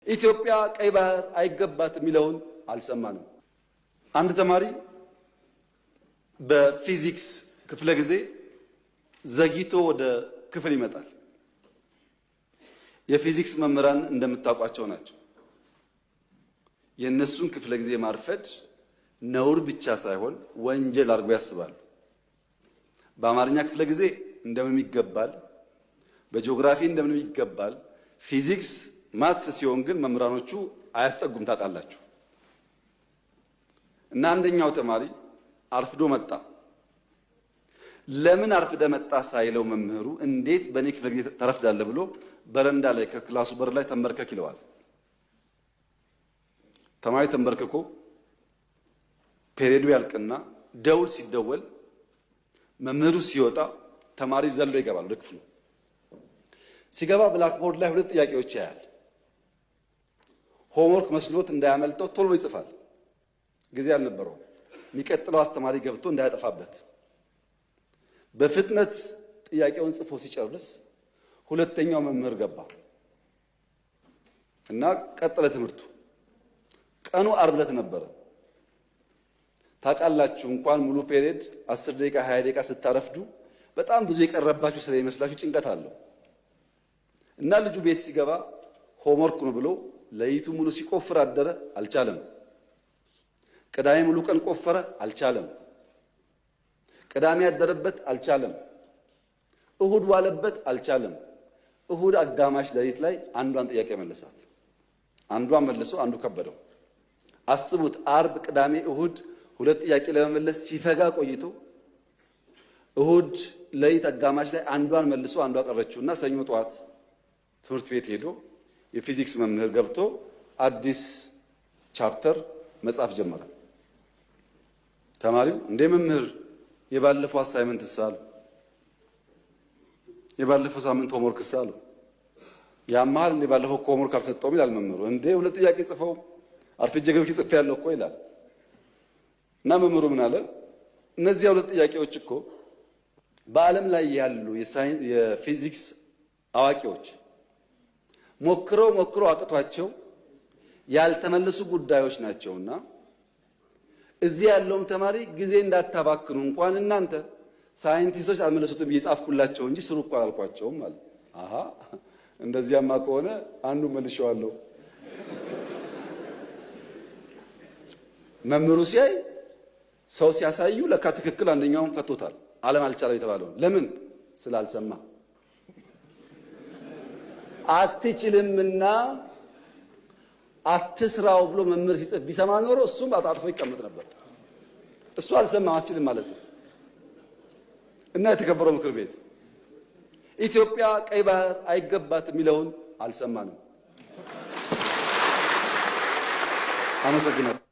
ኢትዮጵያ ቀይ ባህር አይገባትም የሚለውን አልሰማንም። አንድ ተማሪ በፊዚክስ ክፍለ ጊዜ ዘግይቶ ወደ ክፍል ይመጣል። የፊዚክስ መምህራን እንደምታውቋቸው ናቸው። የእነሱን ክፍለ ጊዜ ማርፈድ ነውር ብቻ ሳይሆን ወንጀል አድርገው ያስባሉ። በአማርኛ ክፍለ ጊዜ እንደምን ይገባል፣ በጂኦግራፊ እንደምን ይገባል። ፊዚክስ ማትስ ሲሆን ግን መምህራኖቹ አያስጠጉም ታውቃላችሁ። እና አንደኛው ተማሪ አርፍዶ መጣ። ለምን አርፍደ መጣ ሳይለው መምህሩ እንዴት በእኔ ክፍለ ጊዜ ተረፍዳለህ ብሎ በረንዳ ላይ ከክላሱ በር ላይ ተንበርከክ ይለዋል። ተማሪ ተንበርክኮ ፔሬዱ ያልቅና ደውል ሲደወል መምህሩ ሲወጣ ተማሪ ዘሎ ይገባል ወደ ክፍሉ። ሲገባ ብላክቦርድ ላይ ሁለት ጥያቄዎች ያያል። ሆምወርክ መስሎት እንዳያመልጠው ቶሎ ይጽፋል። ጊዜ አልነበረውም። የሚቀጥለው አስተማሪ ገብቶ እንዳያጠፋበት በፍጥነት ጥያቄውን ጽፎ ሲጨርስ ሁለተኛው መምህር ገባ እና ቀጠለ ትምህርቱ። ቀኑ ዓርብ ዕለት ነበረ። ታውቃላችሁ እንኳን ሙሉ ፔሪየድ 10 ደቂቃ 20 ደቂቃ ስታረፍዱ በጣም ብዙ የቀረባችሁ ስለሚመስላችሁ ጭንቀት አለው። እና ልጁ ቤት ሲገባ ሆምወርክ ነው ብሎ ለይቱ ሙሉ ሲቆፍር አደረ። አልቻለም። ቅዳሜ ሙሉ ቀን ቆፈረ። አልቻለም። ቅዳሜ ያደረበት አልቻለም። እሁድ ዋለበት አልቻለም። እሁድ አጋማሽ ለሊት ላይ አንዷን ጥያቄ መለሳት። አንዷን መልሶ አንዱ ከበደው። አስቡት፣ ዓርብ፣ ቅዳሜ፣ እሁድ ሁለት ጥያቄ ለመመለስ ሲፈጋ ቆይቶ እሁድ ለሊት አጋማሽ ላይ አንዷን መልሶ አንዷ ቀረችውና ሰኞ ጠዋት ትምህርት ቤት ሄዶ የፊዚክስ መምህር ገብቶ አዲስ ቻፕተር መጻፍ ጀመረ። ተማሪው እንደ መምህር የባለፈው አሳይመንት ሳሉ የባለፈው ሳምንት ሆምወርክ ሳሉ ያማል እንደ ባለፈው ሆምወርክ አልሰጠውም ይላል መምህሩ። እንደ ሁለት ጥያቄ ጽፈው አርፍጄ ገብቼ ጽፌያለሁ እኮ ይላል። እና መምህሩ ምን አለ? እነዚህ ሁለት ጥያቄዎች እኮ በዓለም ላይ ያሉ የፊዚክስ አዋቂዎች ሞክረው አቅቷቸው ያልተመለሱ ጉዳዮች ናቸውና እዚህ ያለውም ተማሪ ጊዜ እንዳታባክኑ እንኳን እናንተ ሳይንቲስቶች አልመለሱትም እየጻፍኩላቸው እንጂ ስሩ እኮ አላልኳቸውም ማለት። አሃ እንደዚያማ ከሆነ አንዱ መልሼዋለሁ። መምህሩ ሲያይ ሰው ሲያሳዩ ለካ ትክክል አንደኛውን ፈቶታል። ዓለም አልቻለው የተባለው ለምን ስላልሰማ አትችልምና አትስራው ብሎ መምህር ሲጽፍ ቢሰማ ኖሮ እሱም አጣጥፎ ይቀመጥ ነበር። እሱ አልሰማም አትችልም ማለት ነው። እና የተከበረው ምክር ቤት ኢትዮጵያ ቀይ ባህር አይገባትም የሚለውን አልሰማንም። አመሰግናለሁ።